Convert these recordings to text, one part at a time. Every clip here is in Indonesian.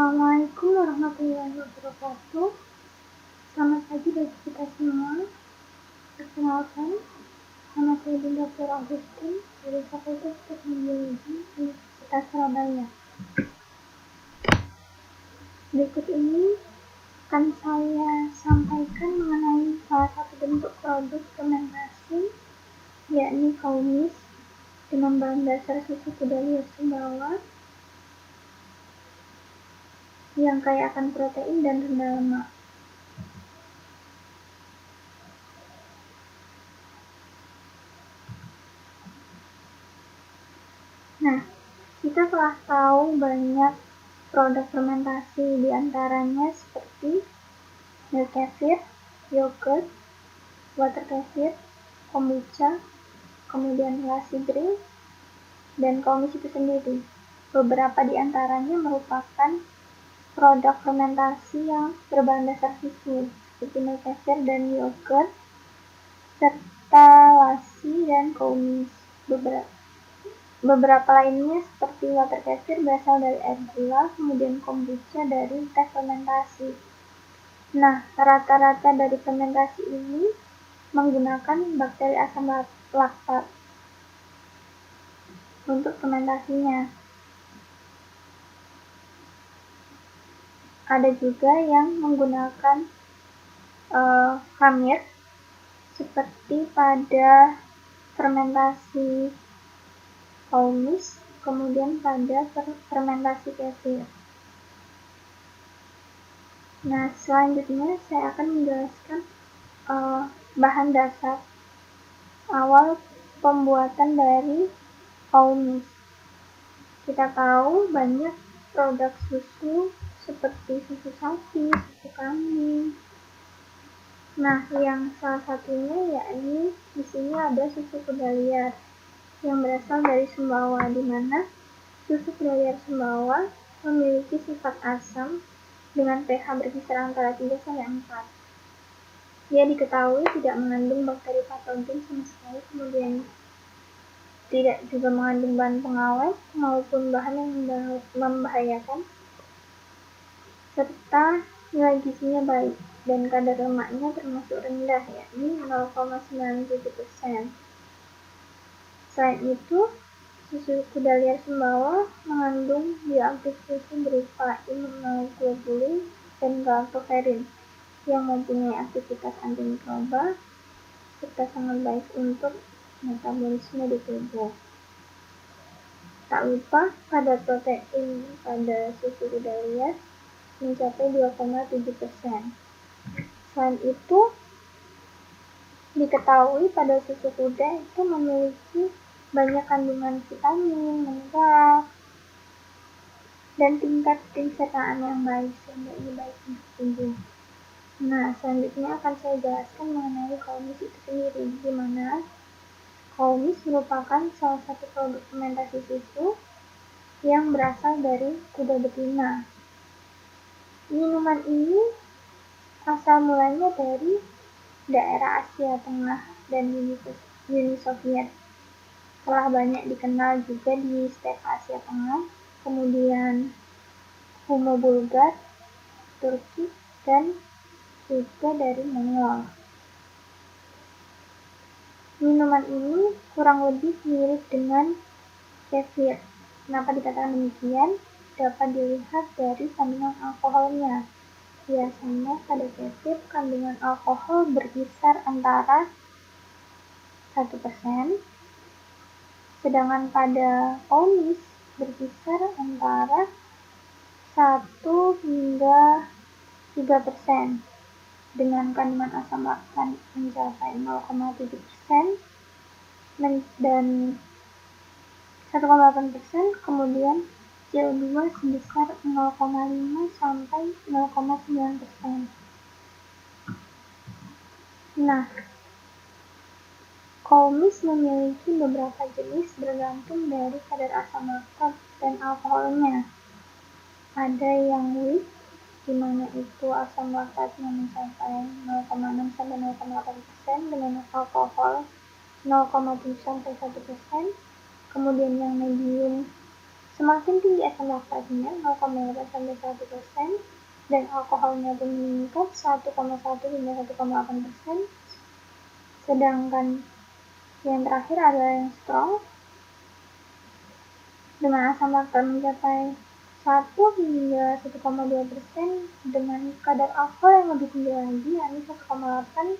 Assalamualaikum warahmatullahi wabarakatuh. Selamat pagi bagi kita semua. Perkenalkan, nama saya Dr. Agustin dari Fakultas Teknologi Universitas Surabaya. Berikut ini akan saya sampaikan mengenai salah satu bentuk produk fermentasi, yakni kaumis dengan bahan dasar susu kuda liar Sumbawa yang kaya akan protein dan rendah lemak. Nah, kita telah tahu banyak produk fermentasi, diantaranya seperti milk kefir, yogurt, water kefir, kombucha, kemudian lassi drink, dan kaumis itu sendiri. Beberapa diantaranya merupakan produk fermentasi yang berbahan dasar susu, seperti milk kefir dan yogurt, serta lassi dan kaumis. Beberapa lainnya seperti water kefir berasal dari air gula, kemudian kombucha dari teh fermentasi. Nah, rata-rata dari fermentasi ini menggunakan bakteri asam laktat untuk fermentasinya. Ada juga yang menggunakan khamir seperti pada fermentasi kaumis, kemudian pada fermentasi kefir. Nah, selanjutnya saya akan menjelaskan bahan dasar awal pembuatan dari kaumis. Kita tahu banyak produk susu seperti susu sapi, susu kambing. Nah, yang salah satunya yakni di sini ada susu kuda liar yang berasal dari Sumbawa, di mana susu kuda liar Sumbawa memiliki sifat asam dengan pH berkisar antara 3 sampai 4. Ia diketahui tidak mengandung bakteri patogen sama sekali, kemudian tidak juga mengandung bahan pengawet maupun bahan yang membahayakan, serta nilai gizinya baik dan kadar lemaknya termasuk rendah, yakni 0,97%. Selain itu, susu kuda liar Sumbawa mengandung bioaktif susu berupa immunoglobulin dan galactoferrin yang mempunyai aktivitas antimikroba serta sangat baik untuk metabolisme di tubuh. Tak lupa, kadar protein pada susu kuda liar mencapai 2,7%. Selain itu, diketahui pada susu kuda itu memiliki banyak kandungan vitamin, mineral, dan tingkat pencernaan yang baik, sehingga ini baik untuk tubuh. Nah, selanjutnya akan saya jelaskan mengenai kaumis itu sendiri, di mana kaumis merupakan salah satu produk fermentasi susu yang berasal dari kuda betina. Minuman ini asal mulanya dari daerah Asia Tengah dan Uni Soviet. Telah banyak dikenal juga di steppe Asia Tengah, kemudian Humo Bulgar, Turki, dan juga dari Mongol. Minuman ini kurang lebih mirip dengan kefir. Kenapa dikatakan demikian? Dapat dilihat dari kandungan alkoholnya. Biasanya pada kefir kandungan alkohol berkisar antara 1%, sedangkan pada kaumis berkisar antara 1 hingga 3%, dengan kandungan asam laktat mencapai 0,7% dan 1,8%, kemudian CO2 sebesar 0,5 sampai 0,9%. Nah, kaumis memiliki beberapa jenis bergantung dari kadar asam laktat dan alkoholnya. Ada yang weak, di mana itu asam laktatnya mencapai 0,6 sampai 0,8% dengan alkohol 0,7 sampai 1%. Kemudian yang medium Semakin tinggi asam laktatnya 0,8 sampai 1% dan alkoholnya pun meningkat 1,1 hingga 1,8%. Sedangkan yang terakhir adalah yang strong dengan asam laktat mencapai 1 hingga 1,2% dengan kadar alkohol yang lebih tinggi lagi, yakni 1,8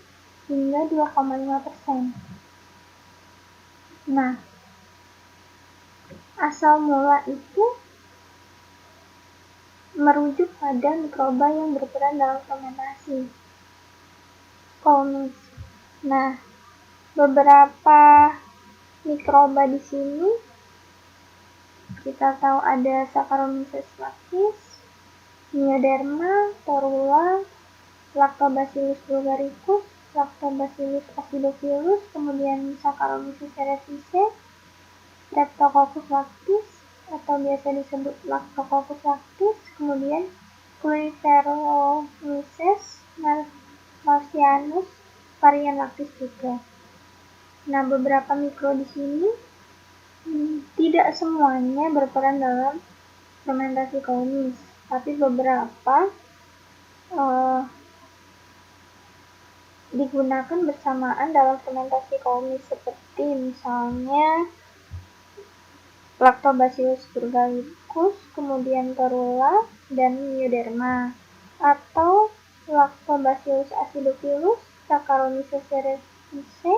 hingga 2,5%. Nah, asal mula itu merujuk pada mikroba yang berperan dalam fermentasi Coumadin. Nah, beberapa mikroba di sini kita tahu ada Saccharomyces lactis, Myoderma, Torula, Lactobacillus bulgaricus, Lactobacillus acidophilus, kemudian Saccharomyces cerevisiae, Streptococcus lactis atau biasa disebut Lactococcus lactis, kemudian Cluiveromyces marcianus varian lactis juga. Nah, beberapa mikro di sini tidak semuanya berperan dalam fermentasi Coumadin, tapi beberapa digunakan bersamaan dalam fermentasi Coumadin, seperti misalnya Lactobacillus bulgaricus, kemudian Torula dan Myoderma, atau Lactobacillus acidophilus, Saccharomyces cerevisiae,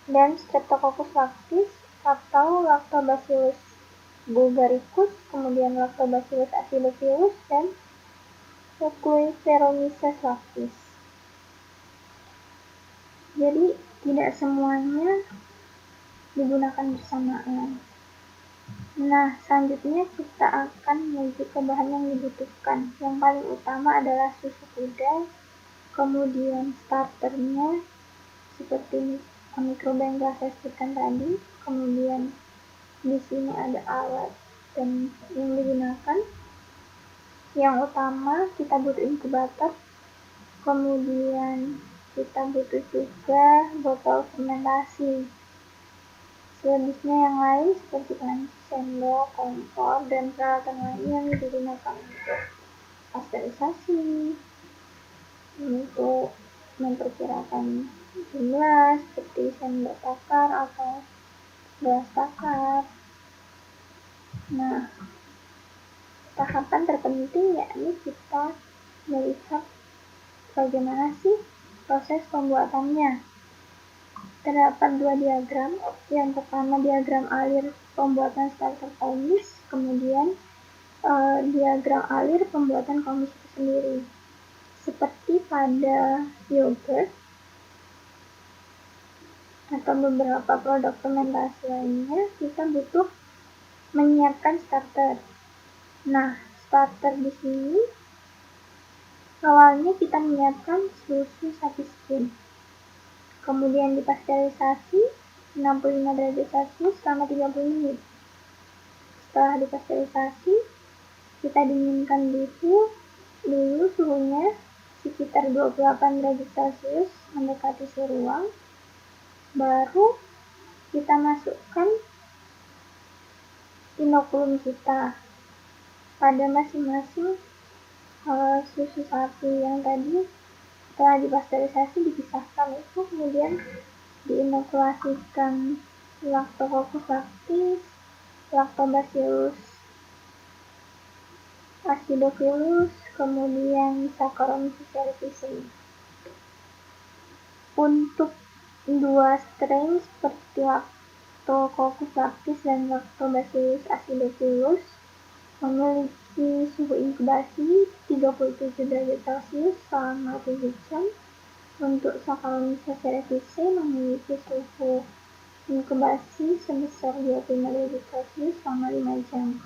dan Streptococcus lactis, atau Lactobacillus bulgaricus, kemudian Lactobacillus acidophilus, dan Cluiveromyces lactis. Jadi tidak semuanya digunakan bersamaan. Nah, selanjutnya kita akan menuju ke bahan yang dibutuhkan. Yang paling utama adalah susu kuda, kemudian starternya seperti mikroba yang telah saya sebutkan tadi, kemudian di sini ada alat dan yang digunakan. Yang utama kita butuh inkubator, kemudian kita butuh juga botol fermentasi. Selebihnya yang lain seperti panci, sendok, kompor, dan peralatan lain yang digunakan untuk pasteurisasi, untuk memperkirakan jumlah seperti sendok takar atau gelas takar. Nah, tahapan terpenting yakni kita melihat bagaimana sih proses pembuatannya. Terdapat dua diagram. Yang pertama diagram alir pembuatan starter Coumadin, kemudian diagram alir pembuatan Coumadin itu sendiri. Seperti pada yogurt atau beberapa produk fermentasi lainnya, kita butuh menyiapkan starter. Nah, starter di sini awalnya kita menyiapkan susu 1 spoon. Kemudian dipasteurisasi 65 derajat Celcius selama 30 menit. Setelah dipasteurisasi, kita dinginkan dulu suhunya sekitar 28 derajat Celcius mendekati suhu ruang. Baru kita masukkan inokulum kita pada masing-masing susu sapi yang tadi setelah dipasteurisasi dipisahkan itu, kemudian diinokulasikan Lactococcus lactis, Lactobacillus acidophilus, kemudian Saccharomyces cerevisiae. Untuk dua strain seperti Lactococcus lactis dan Lactobacillus acidophilus memiliki suhu inkubasi 37 derajat Celcius selama 7 jam. Untuk Saccharomyces cerevisiae memiliki suhu inkubasi sebesar 25 derajat Celcius selama 5 jam.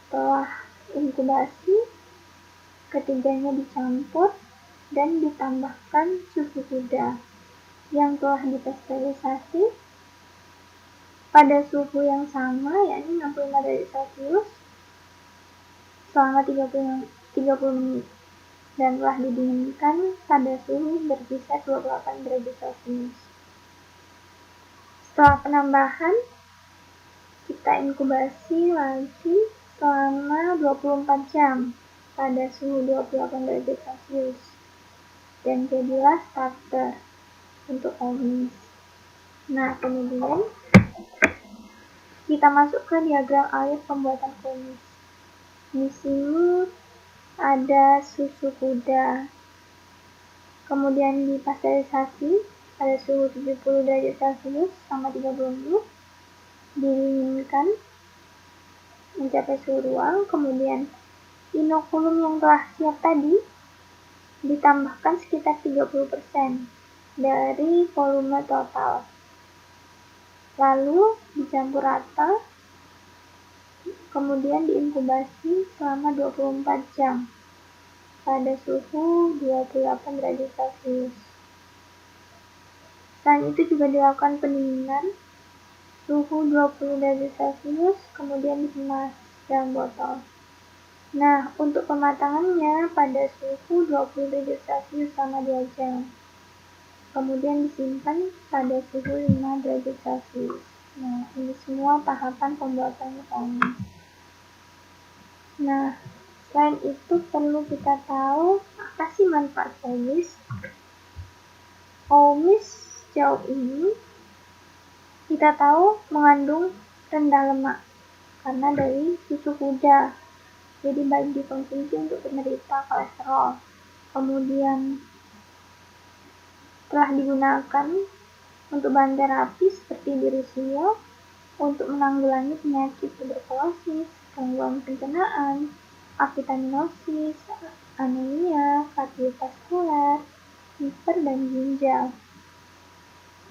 Setelah inkubasi, ketiganya dicampur dan ditambahkan susu kuda yang telah dipasteurisasi pada suhu yang sama, yakni 65 derajat Celcius selama 30 menit dan telah didinginkan pada suhu berkisar 28 derajat Celcius. Setelah penambahan, Kita inkubasi lagi selama 24 jam pada suhu 28 derajat Celcius. Dan jadilah starter untuk omis. Nah, kemudian kita masuk ke diagram alur pembuatan kumis. Di sini ada susu kuda. Kemudian dipasteurisasi pada suhu 70 derajat Celcius selama 30 menit. Dinginkan mencapai suhu ruang. Kemudian inokulum yang telah siap tadi ditambahkan sekitar 30% dari volume total. Lalu dicampur rata, kemudian diinkubasi selama 24 jam pada suhu 28 derajat Celcius. Selain itu juga dilakukan pendinginan suhu 20 derajat Celcius, kemudian dikemas dalam botol. Nah, untuk pematangannya pada suhu 20 derajat Celcius selama 2 jam. Kemudian disimpan pada suhu 5 derajat Celcius. Nah, ini semua tahapan pembuatan omis. Nah, selain itu perlu kita tahu apa sih manfaat omis. Omis sejauh ini kita tahu mengandung rendah lemak karena dari susu kuda. Jadi baik dikonsumsi untuk penderita kolesterol. Kemudian telah digunakan untuk bahan terapi seperti di Rusia untuk menanggulangi penyakit tuberkulosis, gangguan pencernaan, avitaminosis, anemia, kardiovaskular, hiper dan ginjal.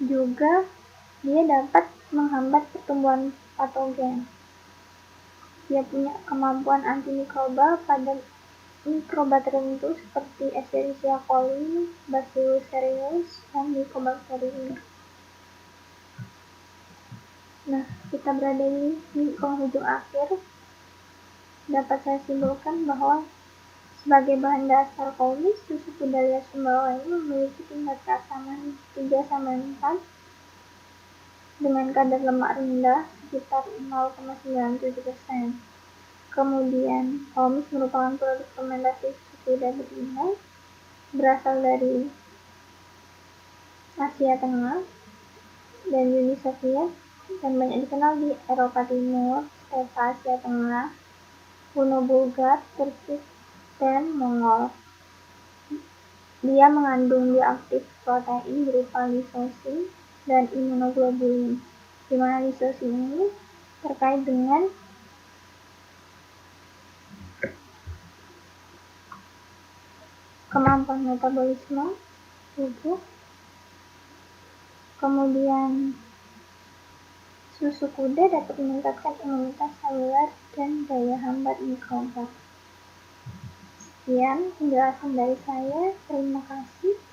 Juga dia dapat menghambat pertumbuhan patogen. Dia punya kemampuan antimikroba pada mikroba tertentu seperti Escherichia coli, Bacillus cereus, dan Mycobacterium. Nah, kita berada di penghujung akhir. Dapat saya simpulkan bahwa sebagai bahan dasar omis, susu kuda alias Sumbawa ini memiliki tingkat keasaman 3-4 dengan kadar lemak rendah sekitar 0,97%. Kemudian, omis merupakan produk fermentasi susu kuda betina berasal dari Asia Tengah dan Uni Soviet dan banyak dikenal di Eropa Timur, serta Asia Tengah, kuno Bulgar, Turki, dan Mongol. Dia mengandung bioaktif protein berupa lisosin dan imunoglobulin, di mana lisosin ini terkait dengan kemampuan metabolisme tubuh. Kemudian susu kuda dapat meningkatkan imunitas seluler dan daya hambat mikroba. Sekian penjelasan dari saya. Terima kasih.